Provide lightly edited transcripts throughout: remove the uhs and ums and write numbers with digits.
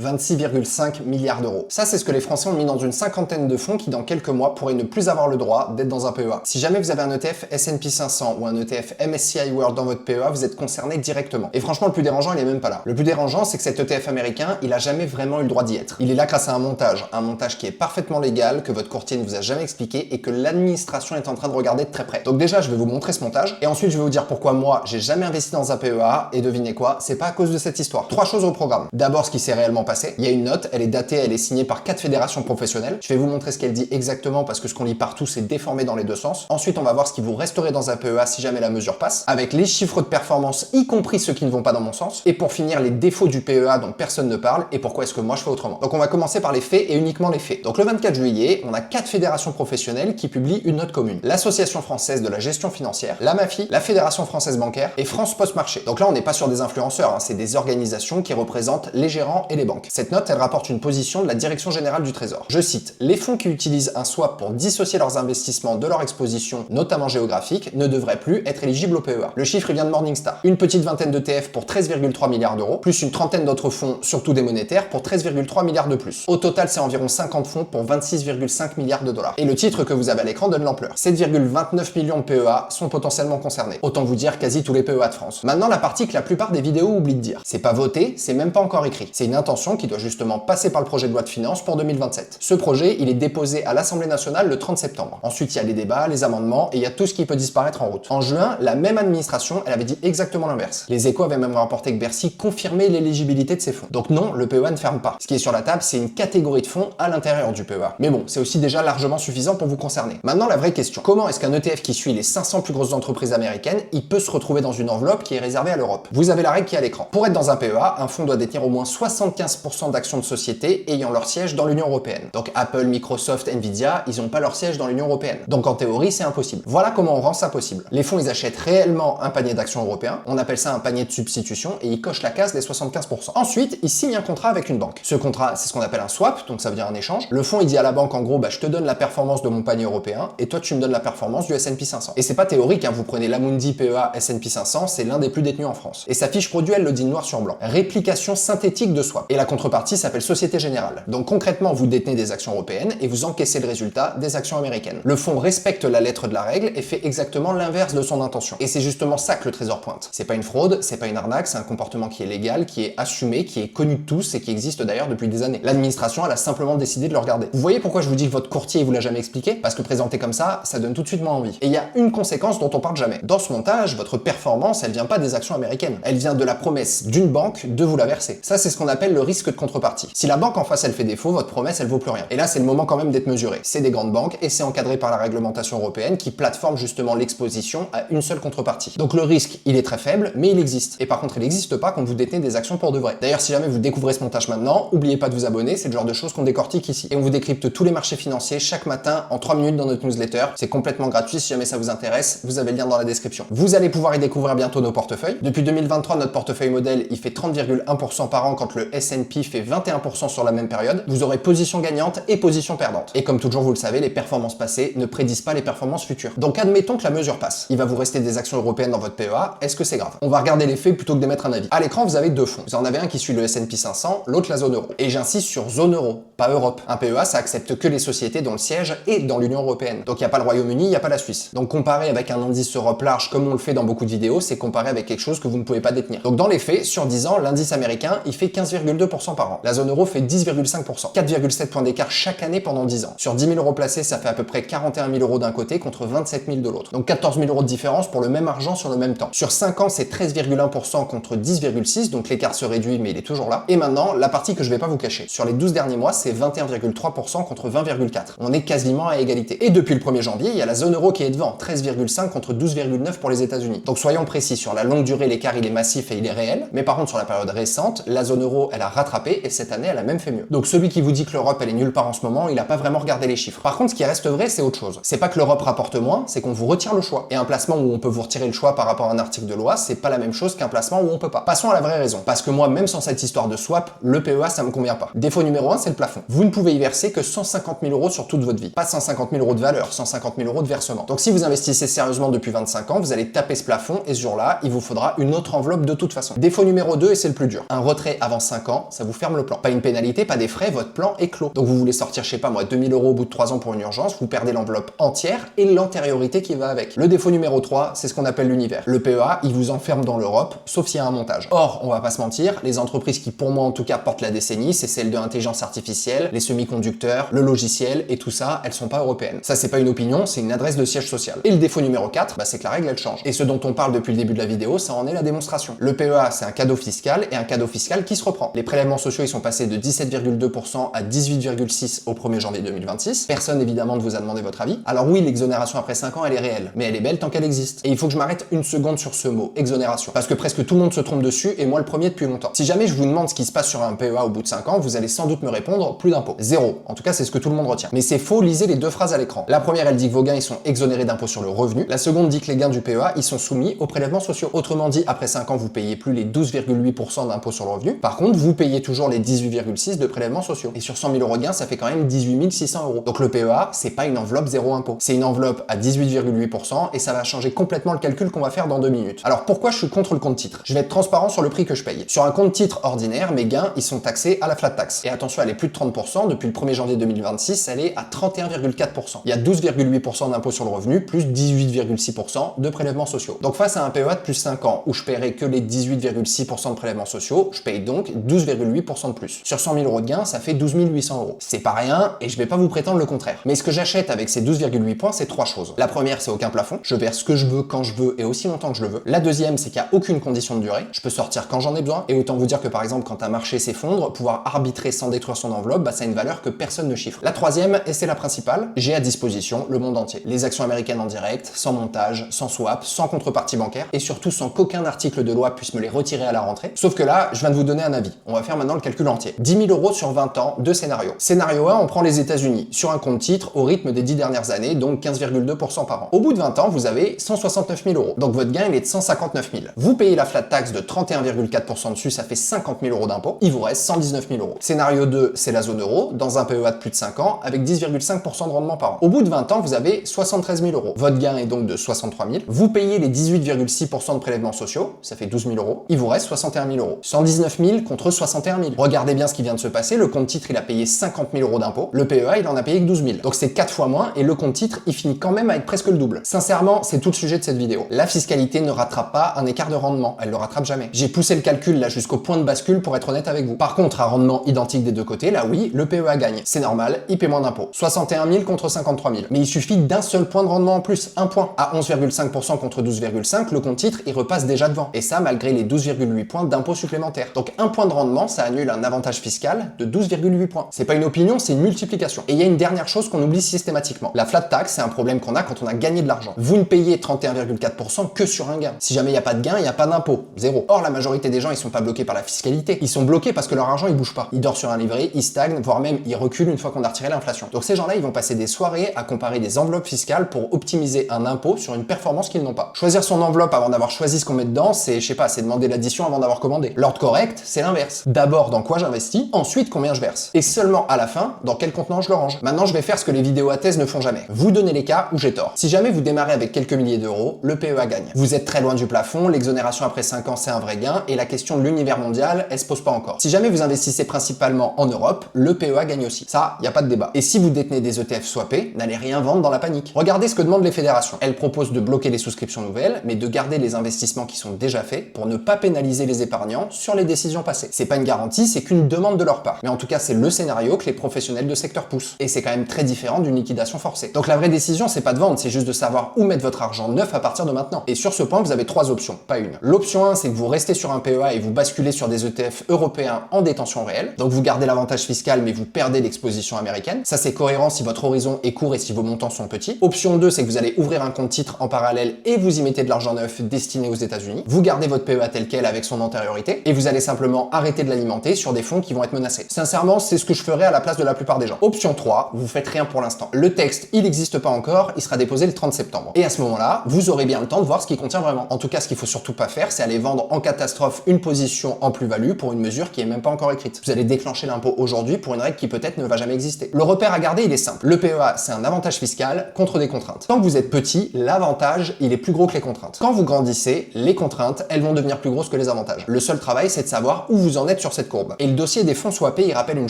26,5 milliards d'euros. Ça, c'est ce que les Français ont mis dans une cinquantaine de fonds qui, dans quelques mois, pourraient ne plus avoir le droit d'être dans un PEA. Si jamais vous avez un ETF S&P 500 ou un ETF MSCI World dans votre PEA, vous êtes concerné directement. Et franchement, le plus dérangeant, il est même pas là. Le plus dérangeant, c'est que cet ETF américain, il a jamais vraiment eu le droit d'y être. Il est là grâce à un montage qui est parfaitement légal, que votre courtier ne vous a jamais expliqué et que l'administration est en train de regarder de très près. Donc déjà, je vais vous montrer ce montage et ensuite, je vais vous dire pourquoi moi, j'ai jamais investi dans un PEA et devinez quoi, c'est pas à cause de cette histoire. Trois choses au programme. D'abord, ce qui s'est réellement passé. Il y a une note, elle est datée, elle est signée par 4 fédérations professionnelles. Je vais vous montrer ce qu'elle dit exactement parce que ce qu'on lit partout, c'est déformé dans les deux sens. Ensuite, on va voir ce qui vous resterait dans un PEA si jamais la mesure passe, avec les chiffres de performance, y compris ceux qui ne vont pas dans mon sens. Et pour finir, les défauts du PEA dont personne ne parle et pourquoi est-ce que moi je fais autrement. Donc on va commencer par les faits et uniquement les faits. Donc le 24 juillet, on a 4 fédérations professionnelles qui publient une note commune. L'Association française de la gestion financière, la MAFI, la Fédération française bancaire et France Post Marché. Donc là, on n'est pas sur des influenceurs, c'est des organisations qui représentent les gérants et les banques. Cette note, elle rapporte une position de la Direction générale du Trésor. Je cite, les fonds qui utilisent un swap pour dissocier leurs investissements de leur exposition, notamment géographique, ne devraient plus être éligibles au PEA. Le chiffre, il vient de Morningstar. Une petite vingtaine d'ETF pour 13,3 milliards d'euros, plus une trentaine d'autres fonds, surtout des monétaires, pour 13,3 milliards de plus. Au total, c'est environ 50 fonds pour 26,5 milliards de dollars. Et le titre que vous avez à l'écran donne l'ampleur. 7,29 millions de PEA sont potentiellement concernés. Autant vous dire quasi tous les PEA de France. Maintenant, la partie que la plupart des vidéos oublient de dire. C'est pas voté, c'est même pas encore écrit. C'est une intention qui doit justement passer par le projet de loi de finances pour 2027. Ce projet, il est déposé à l'Assemblée nationale le 30 septembre. Ensuite, il y a les débats, les amendements et il y a tout ce qui peut disparaître en route. En juin, la même administration, elle avait dit exactement l'inverse. Les Échos avaient même rapporté que Bercy confirmait l'éligibilité de ces fonds. Donc non, le PEA ne ferme pas. Ce qui est sur la table, c'est une catégorie de fonds à l'intérieur du PEA. Mais bon, c'est aussi déjà largement suffisant pour vous concerner. Maintenant, la vraie question. Comment est-ce qu'un ETF qui suit les 500 plus grosses entreprises américaines, il peut se retrouver dans une enveloppe qui est réservée à l'Europe? Vous avez la règle qui est à l'écran. Pour être dans un PEA, un fonds doit détenir au moins 75% d'actions de sociétés ayant leur siège dans l'Union européenne. Donc Apple, Microsoft, Nvidia, ils n'ont pas leur siège dans l'Union européenne. Donc en théorie, c'est impossible. Voilà comment on rend ça possible. Les fonds, ils achètent réellement un panier d'actions européens. On appelle ça un panier de substitution et ils cochent la case des 75%. Ensuite, ils signent un contrat avec une banque. Ce contrat, c'est ce qu'on appelle un swap, donc ça veut dire un échange. Le fonds, il dit à la banque, en gros, je te donne la performance de mon panier européen et toi, tu me donnes la performance du S&P 500. Et c'est pas théorique, vous prenez l'Amundi PEA S&P 500, c'est l'un des plus détenus en France. Et sa fiche produit, elle le dit noir sur blanc. Réplication synthétique de swap. Et la contrepartie s'appelle Société Générale. Donc concrètement, vous détenez des actions européennes et vous encaissez le résultat des actions américaines. Le fonds respecte la lettre de la règle et fait exactement l'inverse de son intention. Et c'est justement ça que le Trésor pointe. C'est pas une fraude, c'est pas une arnaque, c'est un comportement qui est légal, qui est assumé, qui est connu de tous et qui existe d'ailleurs depuis des années. L'administration, elle a simplement décidé de le regarder. Vous voyez pourquoi je vous dis que votre courtier, il vous l'a jamais expliqué? Parce que présenté comme ça donne tout de suite moins envie. Et il y a une conséquence dont on parle jamais. Dans ce montage, votre performance, elle vient pas des actions américaines. Elle vient de la promesse d'une banque de vous la verser. Ça, c'est ce qu'on appelle le risque de contrepartie. Si la banque en face, elle fait défaut, votre promesse, elle vaut plus rien. Et là, c'est le moment quand même d'être mesuré. C'est des grandes banques et c'est encadré par la réglementation européenne qui plateforme justement l'exposition à une seule contrepartie. Donc le risque, il est très faible, mais il existe. Et par contre, il n'existe pas quand vous détenez des actions pour de vrai. D'ailleurs, si jamais vous découvrez ce montage maintenant, n'oubliez pas de vous abonner, c'est le genre de choses qu'on décortique ici. Et on vous décrypte tous les marchés financiers chaque matin en 3 minutes dans notre newsletter. C'est complètement gratuit, si jamais ça vous intéresse, vous avez le lien dans la description. Vous allez pouvoir y découvrir bientôt nos portefeuilles. Depuis 2023, notre portefeuille modèle, il fait 30,1% par an quand le S&P fait 21% sur la même période. Vous aurez position gagnante et position perdante. Et comme toujours, vous le savez, les performances passées ne prédisent pas les performances futures. Donc admettons que la mesure passe. Il va vous rester des actions européennes dans votre PEA. Est-ce que c'est grave? On va regarder les faits plutôt que d'émettre un avis. À l'écran, vous avez deux fonds. Vous en avez un qui suit le S&P 500, l'autre la zone euro. Et j'insiste sur zone euro, pas Europe. Un PEA, ça accepte que les sociétés dont le siège est dans l'Union européenne. Donc il n'y a pas le Royaume-Uni, il n'y a pas la Suisse. Donc comparer avec un indice Europe large comme on le fait dans beaucoup de vidéos, c'est comparer avec quelque chose que vous ne pouvez pas détenir. Donc dans les faits, sur 10 ans, l'indice américain, il fait 15,2% par an. La zone euro fait 10,5%. 4,7 points d'écart chaque année pendant 10 ans. Sur 10 000 euros placés, ça fait à peu près 41 000 euros d'un côté contre 27 000 de l'autre. Donc 14 000 euros de différence pour le même argent sur le même temps. Sur 5 ans, c'est 13,1% contre 10,6%, donc l'écart se réduit, mais il est toujours là. Et maintenant, la partie que je vais pas vous cacher. Sur les 12 derniers mois, c'est 21,3% contre 20,4%. On est quasiment à égalité. Et depuis le 1er janvier, il y a la zone euro qui est devant, 13,5 contre 12,9 pour les États-Unis. Donc soyons précis, sur la longue durée, l'écart il est massif et il est réel, mais par contre sur la période récente, la zone euro elle a rattrapé et cette année elle a même fait mieux. Donc celui qui vous dit que l'Europe elle est nulle part en ce moment, il a pas vraiment regardé les chiffres. Par contre, ce qui reste vrai, c'est autre chose. C'est pas que l'Europe rapporte moins, c'est qu'on vous retire le choix. Et un placement où on peut vous retirer le choix par rapport à un article de loi, c'est pas la même chose qu'un placement où on peut pas. Passons à la vraie raison. Parce que moi, même sans cette histoire de swap, le PEA ça me convient pas. Défaut numéro 1, c'est le plafond. Vous ne pouvez y verser que 150 000 euros sur toute votre vie. Pas 150 000 euros de valeur, 150 000 euros de versement. Donc si vous investissez sérieusement depuis 25 ans, vous allez taper ce plafond et ce jour-là, il vous faudra une autre enveloppe de toute façon. Défaut numéro 2, et c'est le plus dur. Un retrait avant 5 ans, ça vous ferme le plan. Pas une pénalité, pas des frais, votre plan est clos. Donc vous voulez sortir, je sais pas moi, 2000 € au bout de 3 ans pour une urgence, vous perdez l'enveloppe entière et l'antériorité qui va avec. Le défaut numéro 3, c'est ce qu'on appelle l'univers. Le PEA, il vous enferme dans l'Europe, sauf s'il y a un montage. Or, on va pas se mentir, les entreprises qui pour moi en tout cas portent la décennie, c'est celles de l'intelligence artificielle, les semi-conducteurs, le logiciel et tout ça, elles sont pas européennes. Ça c'est pas une opinion, c'est une adresse de siège social. Et le défaut numéro 4, c'est que la règle elle change. Et ce dont on parle depuis le début de la vidéo, ça en est la démonstration. Le PEA, c'est un cadeau fiscal et un cadeau fiscal qui se reprend. Les prélèvements sociaux, ils sont passés de 17,2% à 18,6% au 1er janvier 2026. Personne évidemment ne vous a demandé votre avis. Alors oui, l'exonération après 5 ans, elle est réelle, mais elle est belle tant qu'elle existe. Et il faut que je m'arrête une seconde sur ce mot, exonération, parce que presque tout le monde se trompe dessus et moi le premier depuis longtemps. Si jamais je vous demande ce qui se passe sur un PEA au bout de 5 ans, vous allez sans doute me répondre plus d'impôts. Zéro. En tout cas, c'est ce que tout le monde retient. Mais c'est faux, lisez les deux phrases à l'écran. La première, elle dit que vos gains ils sont exonérés d'impôts sur le revenu. La seconde dit que les gains du PEA, ils sont soumis aux prélèvements sociaux. Autrement dit, après 5 ans, vous payez plus les 12,8% d'impôts sur le revenu. Par contre, vous payez toujours les 18,6% de prélèvements sociaux. Et sur 100 000 € de gains, ça fait quand même 18 600 €. Donc le PEA, c'est pas une enveloppe zéro impôt. C'est une enveloppe à 18,8% et ça va changer complètement le calcul qu'on va faire dans 2 minutes. Alors pourquoi je suis contre le compte titre? Je vais être transparent sur le prix que je paye. Sur un compte titre ordinaire, mes gains, ils sont taxés à la flat tax. Et attention, elle est plus de 30%. Depuis le 1er janvier 2026, elle est à 31,4%. Il y a 12,8% d'impôts sur le revenu, plus 18,6% de prélèvements sociaux. Donc face à un PEA de plus 5 ans, où je paierai que les 18,6% de prélèvements sociaux, je paye donc 12,8% de plus. Sur 100 000 € de gains, ça fait 12 800 €. C'est pas rien, et je vais pas vous prétendre le contraire. Mais ce que j'achète avec ces 12,8 points, c'est 3 choses. La première, c'est aucun plafond. Je verse ce que je veux, quand je veux, et aussi longtemps que je le veux. La deuxième, c'est qu'il n'y a aucune condition de durée. Je peux sortir quand j'en ai besoin. Et autant vous dire que par exemple, quand un marché s'effondre, pouvoir arbitrer sans détruire son enveloppe, ça a une valeur que personne ne chiffre. La troisième, et c'est la principale, j'ai à disposition le monde entier. Les actions américaines en direct, sans montage, sans swap, sans contrepartie bancaire, et surtout sans qu'aucun article de loi puisse me les retirer à la rentrée. Sauf que là, je viens de vous donner un avis. On va faire maintenant le calcul entier. 10 000 € sur 20 ans, deux scénarios. Scénario 1, on prend les États-Unis sur un compte titre au rythme des 10 dernières années, donc 15,2% par an. Au bout de 20 ans, vous avez 169 000 €. Donc votre gain, il est de 159 000. Vous payez la flat tax de 31,4% dessus, ça fait 50 000 € d'impôt. Il vous reste 119 000 €. Scénario 2, c'est la zone euro, dans un PEA de plus de 5 ans, avec 10,5% de rendement par an. Au bout de 20 ans, vous avez 73 000 €. Votre gain est donc de 63 000. Vous payez les 18,6% de prélèvements sociaux, ça fait 12 000 €. Il vous reste 61 000 €. 119 000 contre 61 000. Regardez bien ce qui vient de se passer. Le compte titre, il a payé 50 000 € d'impôt. Le PEA, il en a payé que 12 000. Donc c'est 4 fois moins et le compte titre, il finit quand même avec presque le double. Sincèrement, c'est tout le sujet de cette vidéo. La fiscalité ne rattrape pas un écart de rendement. Elle le rattrape jamais. J'ai poussé le calcul là jusqu'au point de bascule pour être honnête avec vous. Par contre, un rendement identique des deux côtés, là oui, le PEA gagne. C'est normal, il paie moins d'impôts. 61 000 contre 53 000. Mais il suffit d'un seul point de rendement en plus, un point. À 11,5% contre 12,5%, le compte titre, il repasse déjà devant. Et ça, malgré les 12,8 points d'impôts supplémentaires. Donc un point de rendement, ça annule un avantage fiscal de 12,8 points. C'est pas une opinion, c'est une multiplication. Et il y a une dernière chose qu'on oublie systématiquement. La flat tax, c'est un problème qu'on a quand on a gagné de l'argent. Vous ne payez 31,4% que sur un gain. Si jamais il n'y a pas de gain, il n'y a pas d'impôt. Zéro. Or, la majorité des gens, ils sont pas bloqués par la fiscalité. Ils sont bloqués parce que leur argent, il bouge pas. Il dort sur un livret, il stagne, voire même il recule une fois qu'on a retiré l'inflation. Donc ces gens-là, ils vont passer des soirées à comparer des enveloppes fiscales pour optimiser un impôt sur une performance qu'ils n'ont pas. Choisir son enveloppe avant d'avoir choisi ce qu'on met dedans, c'est, je sais pas, c'est demander l'addition avant d'avoir commandé. L'ordre correct, c'est l'inverse. D'abord, dans quoi j'investis, ensuite combien je verse. Et seulement à la fin, dans quel contenant je le range. Maintenant, je vais faire ce que les vidéos à thèse ne font jamais. Vous donnez les cas où j'ai tort. Si jamais vous démarrez avec quelques milliers d'euros, le PEA gagne. Vous êtes très loin du plafond, l'exonération après 5 ans, c'est un vrai gain, et la question de l'univers mondial, elle se pose pas encore. Si jamais vous investissez principalement en Europe, le PEA gagne aussi. Ça, y a pas de débat. Et si vous détenez des ETF swappés, n'allez rien vendre dans la panique. Regardez ce que demandent les fédérations. Elles proposent de bloquer les souscriptions nouvelles, mais de garder les investissements qui sont déjà faits pour ne pas pénaliser les épargnants sur les décisions passées. C'est pas une garantie, c'est qu'une demande de leur part. Mais en tout cas, c'est le scénario que les professionnels de secteur poussent. Et c'est quand même très différent d'une liquidation forcée. Donc la vraie décision, c'est pas de vendre, c'est juste de savoir où mettre votre argent neuf à partir de maintenant. Et sur ce point, vous avez 3 options, pas une. L'option 1, c'est que vous restez sur un PEA et vous basculez sur des ETF européens en détention réelle. Donc vous gardez l'avantage fiscal, mais vous perdez l'exposition américaine. Ça, c'est cohérent si votre horizon est court et si vos montants sont petits. Option 2, c'est que vous allez ouvrir un compte titre en parallèle et vous y mettez de l'argent neuf destiné aux États-Unis. Vous gardez votre PEA tel quel avec son antériorité et vous allez simplement arrêter de l'alimenter sur des fonds qui vont être menacés. Sincèrement, c'est ce que je ferais à la place de la plupart des gens. Option 3, vous faites rien pour l'instant. Le texte, il n'existe pas encore, il sera déposé le 30 septembre. Et à ce moment-là, vous aurez bien le temps de voir ce qu'il contient vraiment. En tout cas, ce qu'il faut surtout pas faire, c'est aller vendre en catastrophe une position en plus-value pour une mesure qui est même pas encore écrite. Vous allez déclencher l'impôt aujourd'hui pour une règle qui peut-être ne va jamais exister. Le repère à garder, il est simple. Le PEA, c'est un avantage fiscal contre des contraintes. Tant que vous êtes petit, l'avantage, il est plus gros que les contraintes. Quand vous grandissez, les contraintes, elles vont devenir plus grosses que les avantages. Le seul travail, c'est de savoir où vous en êtes net sur cette courbe. Et le dossier des fonds swappés, il rappelle une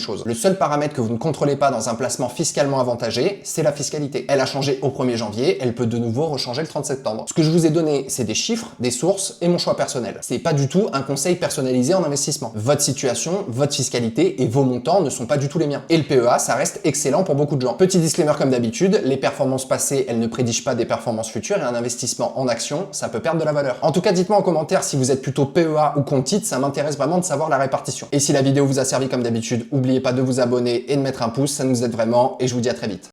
chose. Le seul paramètre que vous ne contrôlez pas dans un placement fiscalement avantagé, c'est la fiscalité. Elle a changé au 1er janvier, elle peut de nouveau rechanger le 30 septembre. Ce que je vous ai donné, c'est des chiffres, des sources et mon choix personnel. C'est pas du tout un conseil personnalisé en investissement. Votre situation, votre fiscalité et vos montants ne sont pas du tout les miens. Et le PEA, ça reste excellent pour beaucoup de gens. Petit disclaimer comme d'habitude, les performances passées, elles ne prédigent pas des performances futures et un investissement en action, ça peut perdre de la valeur. En tout cas, dites-moi en commentaire si vous êtes plutôt PEA ou compte titre, ça m'intéresse vraiment de savoir la répartition. Et si la vidéo vous a servi comme d'habitude, n'oubliez pas de vous abonner et de mettre un pouce, ça nous aide vraiment et je vous dis à très vite.